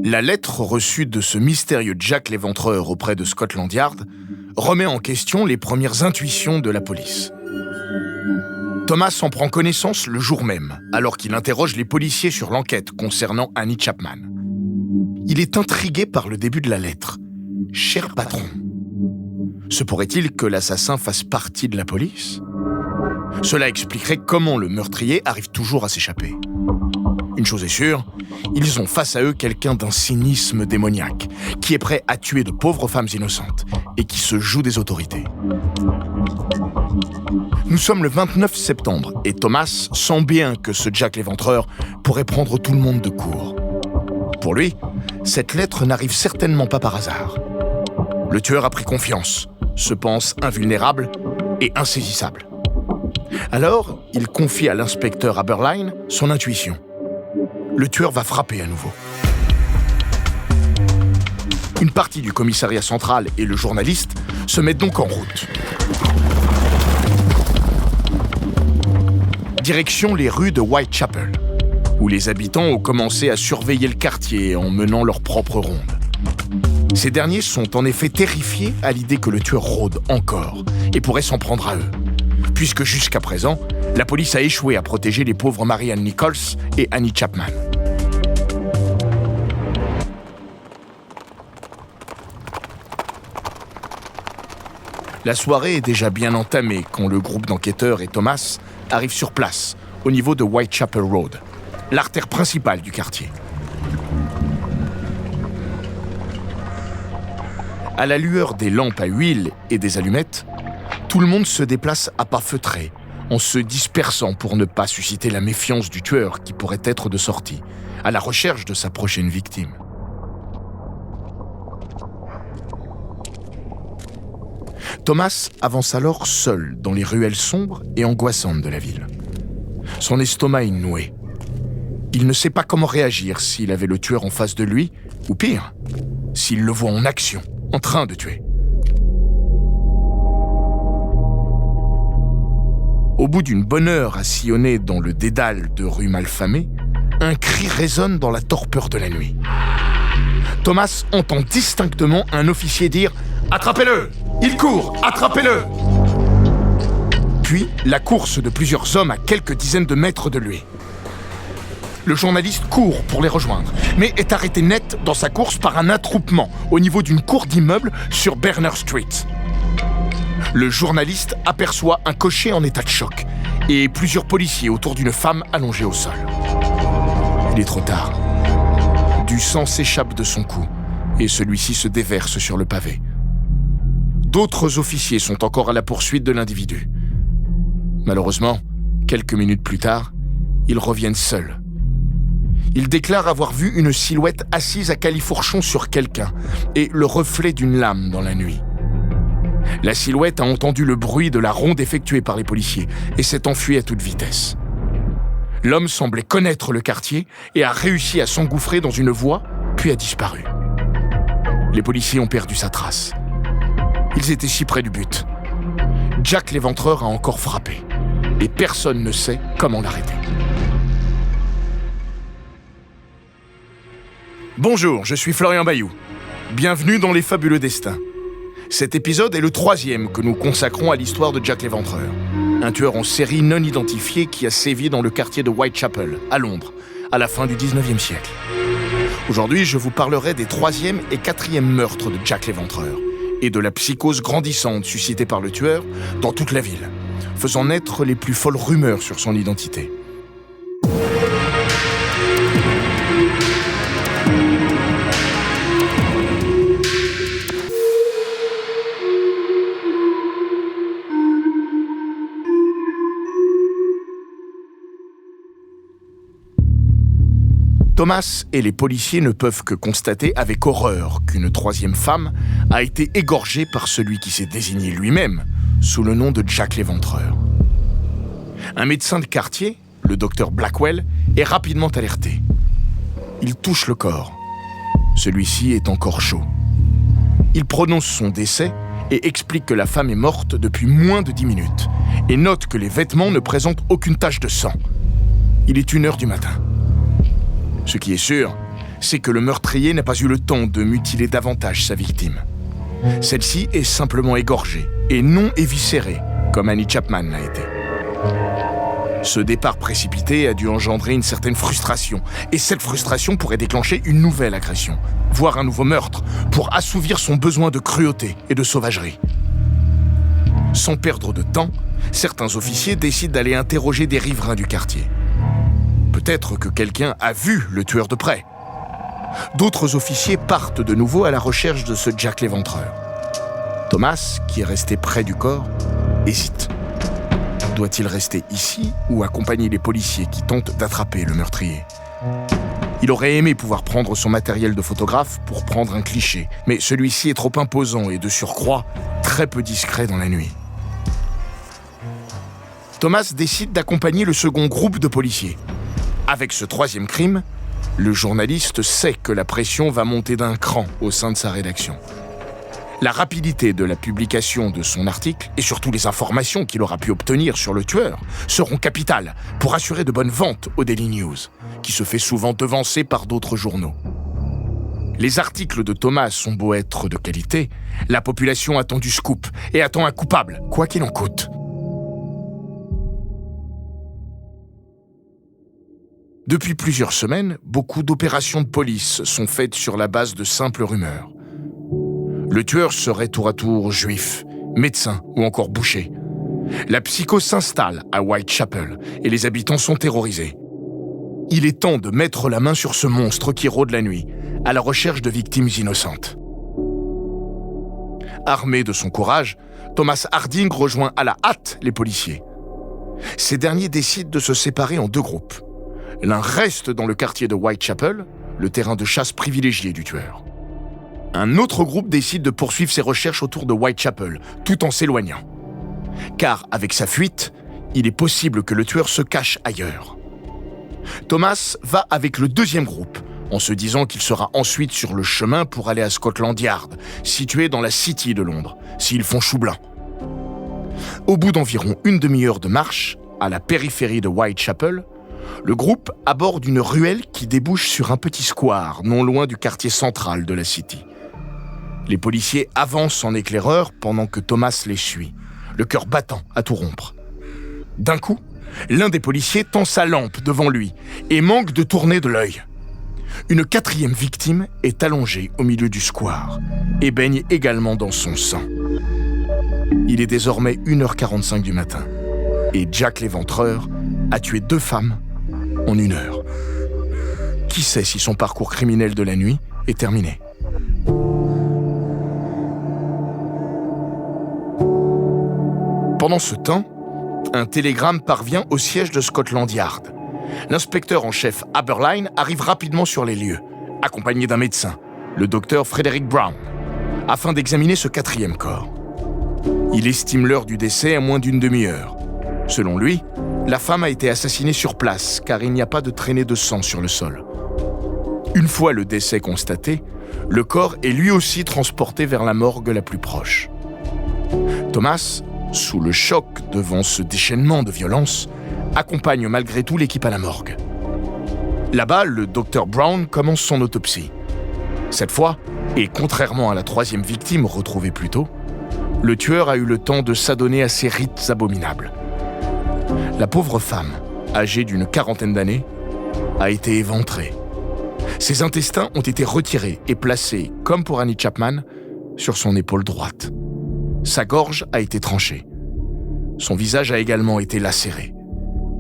La lettre reçue de ce mystérieux Jack l'Éventreur auprès de Scotland Yard remet en question les premières intuitions de la police. Thomas en prend connaissance le jour même, alors qu'il interroge les policiers sur l'enquête concernant Annie Chapman. Il est intrigué par le début de la lettre. « Cher patron ». Se pourrait-il que l'assassin fasse partie de la police ? Cela expliquerait comment le meurtrier arrive toujours à s'échapper. Une chose est sûre, ils ont face à eux quelqu'un d'un cynisme démoniaque, qui est prêt à tuer de pauvres femmes innocentes et qui se joue des autorités. Nous sommes le 29 septembre et Thomas sent bien que ce Jack l'Éventreur pourrait prendre tout le monde de court. Pour lui, cette lettre n'arrive certainement pas par hasard. Le tueur a pris confiance, se pense invulnérable et insaisissable. Alors, il confie à l'inspecteur Aberline son intuition. Le tueur va frapper à nouveau. Une partie du commissariat central et le journaliste se mettent donc en route. Direction les rues de Whitechapel, où les habitants ont commencé à surveiller le quartier en menant leur propre ronde. Ces derniers sont en effet terrifiés à l'idée que le tueur rôde encore et pourrait s'en prendre à eux, puisque jusqu'à présent, la police a échoué à protéger les pauvres Marianne Nichols et Annie Chapman. La soirée est déjà bien entamée quand le groupe d'enquêteurs et Thomas arrivent sur place, au niveau de Whitechapel Road, l'artère principale du quartier. À la lueur des lampes à huile et des allumettes, tout le monde se déplace à pas feutrés, en se dispersant pour ne pas susciter la méfiance du tueur qui pourrait être de sortie, à la recherche de sa prochaine victime. Thomas avance alors seul dans les ruelles sombres et angoissantes de la ville. Son estomac est noué. Il ne sait pas comment réagir s'il avait le tueur en face de lui, ou pire, s'il le voit en action, en train de tuer. Au bout d'une bonne heure à sillonner dans le dédale de rues malfamées, un cri résonne dans la torpeur de la nuit. Thomas entend distinctement un officier dire « Attrapez-le ! Il court ! Attrapez-le !» Puis, la course de plusieurs hommes à quelques dizaines de mètres de lui. Le journaliste court pour les rejoindre, mais est arrêté net dans sa course par un attroupement au niveau d'une cour d'immeuble sur Berner Street. Le journaliste aperçoit un cocher en état de choc et plusieurs policiers autour d'une femme allongée au sol. Il est trop tard. Du sang s'échappe de son cou et celui-ci se déverse sur le pavé. D'autres officiers sont encore à la poursuite de l'individu. Malheureusement, quelques minutes plus tard, ils reviennent seuls. Ils déclarent avoir vu une silhouette assise à califourchon sur quelqu'un et le reflet d'une lame dans la nuit. La silhouette a entendu le bruit de la ronde effectuée par les policiers et s'est enfuie à toute vitesse. L'homme semblait connaître le quartier et a réussi à s'engouffrer dans une voie, puis a disparu. Les policiers ont perdu sa trace. Ils étaient si près du but. Jack l'Éventreur a encore frappé et personne ne sait comment l'arrêter. Bonjour, je suis Florian Bayou. Bienvenue dans Les Fabuleux Destins. Cet épisode est le 3e que nous consacrons à l'histoire de Jack l'Éventreur, un tueur en série non identifié qui a sévi dans le quartier de Whitechapel, à Londres, à la fin du 19e siècle. Aujourd'hui, je vous parlerai des 3e et 4e meurtres de Jack l'Éventreur et de la psychose grandissante suscitée par le tueur dans toute la ville, faisant naître les plus folles rumeurs sur son identité. Thomas et les policiers ne peuvent que constater avec horreur qu'une 3e femme a été égorgée par celui qui s'est désigné lui-même sous le nom de Jack l'Éventreur. Un médecin de quartier, le docteur Blackwell, est rapidement alerté. Il touche le corps. Celui-ci est encore chaud. Il prononce son décès et explique que la femme est morte depuis moins de 10 minutes et note que les vêtements ne présentent aucune tache de sang. Il est 1h du matin. Ce qui est sûr, c'est que le meurtrier n'a pas eu le temps de mutiler davantage sa victime. Celle-ci est simplement égorgée et non éviscérée, comme Annie Chapman l'a été. Ce départ précipité a dû engendrer une certaine frustration, et cette frustration pourrait déclencher une nouvelle agression, voire un nouveau meurtre, pour assouvir son besoin de cruauté et de sauvagerie. Sans perdre de temps, certains officiers décident d'aller interroger des riverains du quartier. Peut-être que quelqu'un a vu le tueur de près. D'autres officiers partent de nouveau à la recherche de ce Jack l'Éventreur. Thomas, qui est resté près du corps, hésite. Doit-il rester ici ou accompagner les policiers qui tentent d'attraper le meurtrier ? Il aurait aimé pouvoir prendre son matériel de photographe pour prendre un cliché, mais celui-ci est trop imposant et de surcroît très peu discret dans la nuit. Thomas décide d'accompagner le second groupe de policiers. Avec ce troisième crime, le journaliste sait que la pression va monter d'un cran au sein de sa rédaction. La rapidité de la publication de son article et surtout les informations qu'il aura pu obtenir sur le tueur seront capitales pour assurer de bonnes ventes au Daily News, qui se fait souvent devancer par d'autres journaux. Les articles de Thomas sont beaux être de qualité, la population attend du scoop et attend un coupable, quoi qu'il en coûte. Depuis plusieurs semaines, beaucoup d'opérations de police sont faites sur la base de simples rumeurs. Le tueur serait tour à tour juif, médecin ou encore boucher. La psychose s'installe à Whitechapel et les habitants sont terrorisés. Il est temps de mettre la main sur ce monstre qui rôde la nuit, à la recherche de victimes innocentes. Armé de son courage, Thomas Harding rejoint à la hâte les policiers. Ces derniers décident de se séparer en 2 groupes. L'un reste dans le quartier de Whitechapel, le terrain de chasse privilégié du tueur. Un autre groupe décide de poursuivre ses recherches autour de Whitechapel, tout en s'éloignant. Car avec sa fuite, il est possible que le tueur se cache ailleurs. Thomas va avec le deuxième groupe, en se disant qu'il sera ensuite sur le chemin pour aller à Scotland Yard, situé dans la City de Londres, s'ils font chou blanc. Au bout d'environ une demi-heure de marche, à la périphérie de Whitechapel, le groupe aborde une ruelle qui débouche sur un petit square, non loin du quartier central de la City. Les policiers avancent en éclaireur pendant que Thomas les suit, le cœur battant à tout rompre. D'un coup, l'un des policiers tend sa lampe devant lui et manque de tourner de l'œil. Une 4e victime est allongée au milieu du square et baigne également dans son sang. Il est désormais 1h45 du matin et Jack l'Éventreur a tué 2 femmes en 1 heure. Qui sait si son parcours criminel de la nuit est terminé ? Pendant ce temps, un télégramme parvient au siège de Scotland Yard. L'inspecteur en chef Aberline arrive rapidement sur les lieux, accompagné d'un médecin, le docteur Frederick Brown, afin d'examiner ce 4e corps. Il estime l'heure du décès à moins d'une demi-heure. Selon lui, la femme a été assassinée sur place car il n'y a pas de traînée de sang sur le sol. Une fois le décès constaté, le corps est lui aussi transporté vers la morgue la plus proche. Thomas, sous le choc devant ce déchaînement de violence, accompagne malgré tout l'équipe à la morgue. Là-bas, le docteur Brown commence son autopsie. Cette fois, et contrairement à la 3e victime retrouvée plus tôt, le tueur a eu le temps de s'adonner à ces rites abominables. La pauvre femme, âgée d'une 40aine d'années, a été éventrée. Ses intestins ont été retirés et placés, comme pour Annie Chapman, sur son épaule droite. Sa gorge a été tranchée. Son visage a également été lacéré.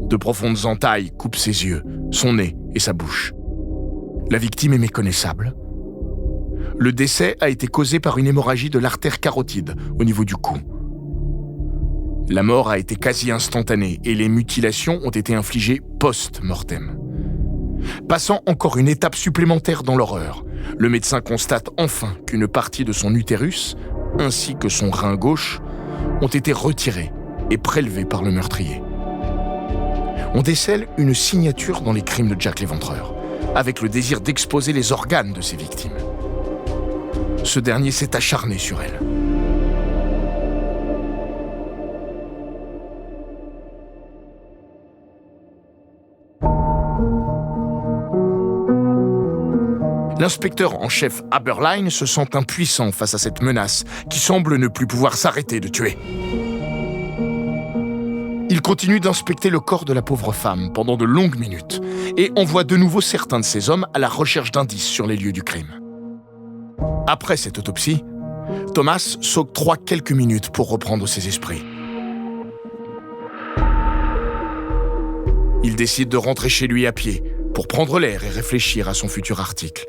De profondes entailles coupent ses yeux, son nez et sa bouche. La victime est méconnaissable. Le décès a été causé par une hémorragie de l'artère carotide au niveau du cou. La mort a été quasi instantanée et les mutilations ont été infligées post-mortem. Passant encore une étape supplémentaire dans l'horreur, le médecin constate enfin qu'une partie de son utérus, ainsi que son rein gauche, ont été retirés et prélevés par le meurtrier. On décèle une signature dans les crimes de Jack l'Éventreur, avec le désir d'exposer les organes de ses victimes. Ce dernier s'est acharné sur elle. L'inspecteur en chef Aberline se sent impuissant face à cette menace qui semble ne plus pouvoir s'arrêter de tuer. Il continue d'inspecter le corps de la pauvre femme pendant de longues minutes et envoie de nouveau certains de ses hommes à la recherche d'indices sur les lieux du crime. Après cette autopsie, Thomas s'octroie quelques minutes pour reprendre ses esprits. Il décide de rentrer chez lui à pied pour prendre l'air et réfléchir à son futur article.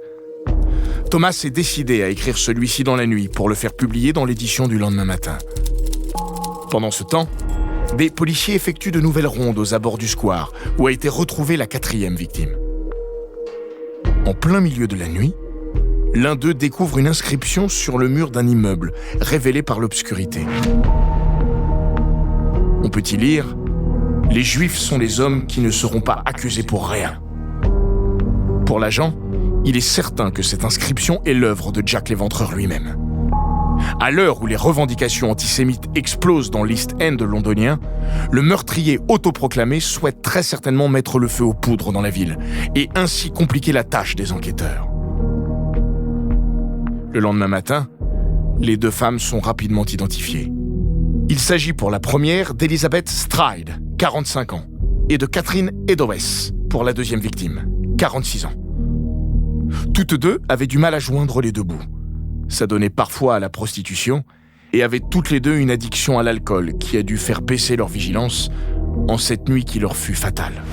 Thomas est décidé à écrire celui-ci dans la nuit pour le faire publier dans l'édition du lendemain matin. Pendant ce temps, des policiers effectuent de nouvelles rondes aux abords du square où a été retrouvée la 4e victime. En plein milieu de la nuit, l'un d'eux découvre une inscription sur le mur d'un immeuble, révélée par l'obscurité. On peut y lire « Les Juifs sont les hommes qui ne seront pas accusés pour rien ». Pour l'agent, il est certain que cette inscription est l'œuvre de Jack l'Éventreur lui-même. À l'heure où les revendications antisémites explosent dans l'East End londonien, le meurtrier autoproclamé souhaite très certainement mettre le feu aux poudres dans la ville et ainsi compliquer la tâche des enquêteurs. Le lendemain matin, les deux femmes sont rapidement identifiées. Il s'agit pour la première d'Elizabeth Stride, 45 ans, et de Catherine Eddowes, pour la deuxième victime, 46 ans. Toutes deux avaient du mal à joindre les deux bouts. S'adonnaient parfois à la prostitution et avaient toutes les deux une addiction à l'alcool qui a dû faire baisser leur vigilance en cette nuit qui leur fut fatale.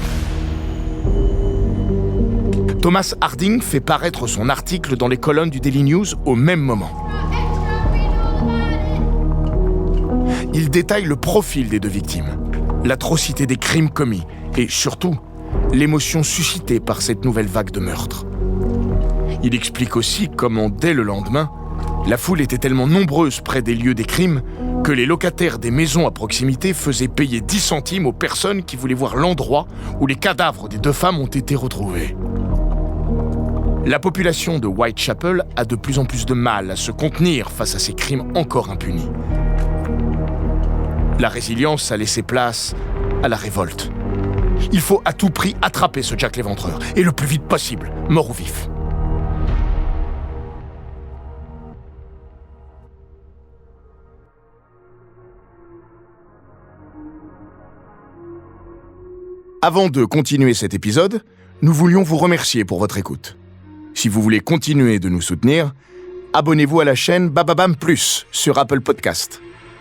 Thomas Harding fait paraître son article dans les colonnes du Daily News au même moment. Il détaille le profil des deux victimes, l'atrocité des crimes commis et surtout l'émotion suscitée par cette nouvelle vague de meurtres. Il explique aussi comment, dès le lendemain, la foule était tellement nombreuse près des lieux des crimes que les locataires des maisons à proximité faisaient payer 10 centimes aux personnes qui voulaient voir l'endroit où les cadavres des deux femmes ont été retrouvés. La population de Whitechapel a de plus en plus de mal à se contenir face à ces crimes encore impunis. La résilience a laissé place à la révolte. Il faut à tout prix attraper ce Jack l'Éventreur, et le plus vite possible, mort ou vif. Avant de continuer cet épisode, nous voulions vous remercier pour votre écoute. Si vous voulez continuer de nous soutenir, abonnez-vous à la chaîne Bababam Plus sur Apple Podcast.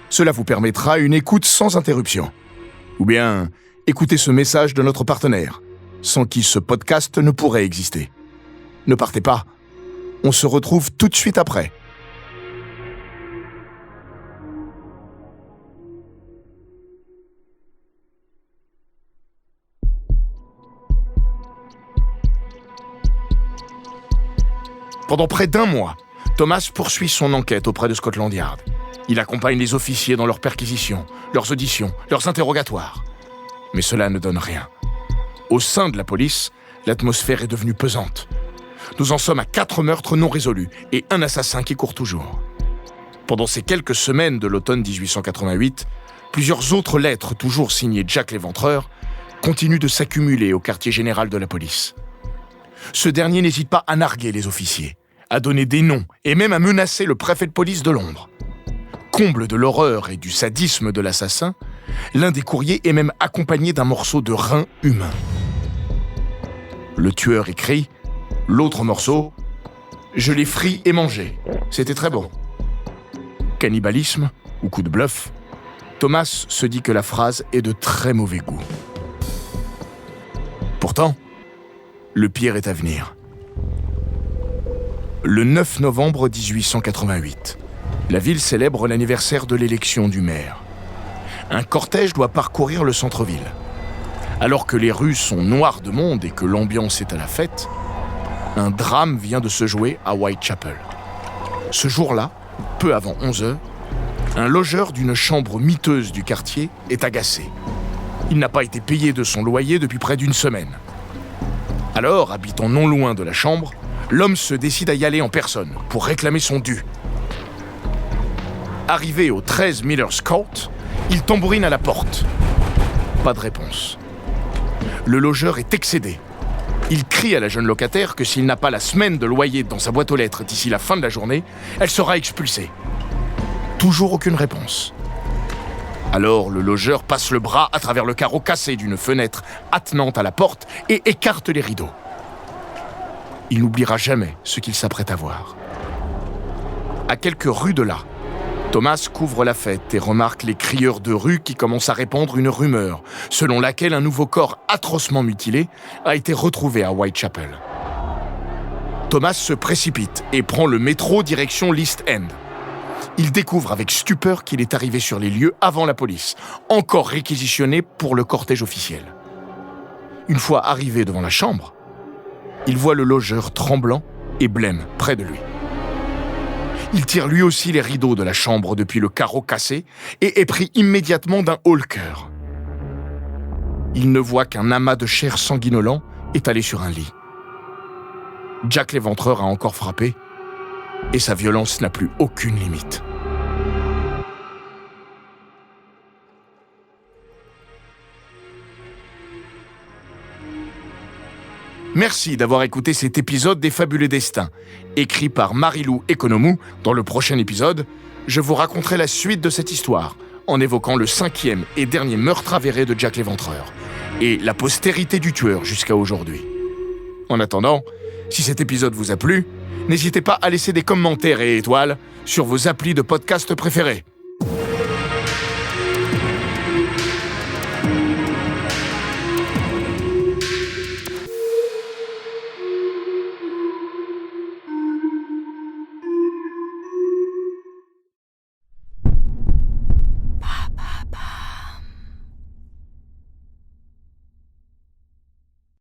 Cela vous permettra une écoute sans interruption. Ou bien, écoutez ce message de notre partenaire, sans qui ce podcast ne pourrait exister. Ne partez pas, on se retrouve tout de suite après. Pendant près d'un mois, Thomas poursuit son enquête auprès de Scotland Yard. Il accompagne les officiers dans leurs perquisitions, leurs auditions, leurs interrogatoires. Mais cela ne donne rien. Au sein de la police, l'atmosphère est devenue pesante. Nous en sommes à 4 meurtres non résolus et un assassin qui court toujours. Pendant ces quelques semaines de l'automne 1888, plusieurs autres lettres, toujours signées Jack l'Éventreur, continuent de s'accumuler au quartier général de la police. Ce dernier n'hésite pas à narguer les officiers, à donner des noms et même à menacer le préfet de police de Londres. Comble de l'horreur et du sadisme de l'assassin, l'un des courriers est même accompagné d'un morceau de rein humain. Le tueur écrit, l'autre morceau, « Je l'ai frit et mangé, c'était très bon ». Cannibalisme ou coup de bluff, Thomas se dit que la phrase est de très mauvais goût. Pourtant, le pire est à venir. Le 9 novembre 1888, la ville célèbre l'anniversaire de l'élection du maire. Un cortège doit parcourir le centre-ville. Alors que les rues sont noires de monde et que l'ambiance est à la fête, un drame vient de se jouer à Whitechapel. Ce jour-là, peu avant 11h, un logeur d'une chambre miteuse du quartier est agacé. Il n'a pas été payé de son loyer depuis près d'une semaine. Alors, habitant non loin de la chambre, l'homme se décide à y aller en personne pour réclamer son dû. Arrivé au 13 Miller's Court, il tambourine à la porte. Pas de réponse. Le logeur est excédé. Il crie à la jeune locataire que s'il n'a pas la semaine de loyer dans sa boîte aux lettres d'ici la fin de la journée, elle sera expulsée. Toujours aucune réponse. Alors le logeur passe le bras à travers le carreau cassé d'une fenêtre attenante à la porte et écarte les rideaux. Il n'oubliera jamais ce qu'il s'apprête à voir. À quelques rues de là, Thomas couvre la fête et remarque les crieurs de rue qui commencent à répandre une rumeur, selon laquelle un nouveau corps atrocement mutilé a été retrouvé à Whitechapel. Thomas se précipite et prend le métro direction l'East End. Il découvre avec stupeur qu'il est arrivé sur les lieux avant la police, encore réquisitionné pour le cortège officiel. Une fois arrivé devant la chambre, il voit le logeur tremblant et blême près de lui. Il tire lui aussi les rideaux de la chambre depuis le carreau cassé et est pris immédiatement d'un haut-le-cœur. Il ne voit qu'un amas de chair sanguinolent étalé sur un lit. Jack l'Éventreur a encore frappé et sa violence n'a plus aucune limite. Merci d'avoir écouté cet épisode des Fabuleux Destins, écrit par Marie-Lou Economou. Dans le prochain épisode, je vous raconterai la suite de cette histoire, en évoquant le 5e et dernier meurtre avéré de Jack l'Éventreur, et la postérité du tueur jusqu'à aujourd'hui. En attendant, si cet épisode vous a plu, n'hésitez pas à laisser des commentaires et étoiles sur vos applis de podcast préférés.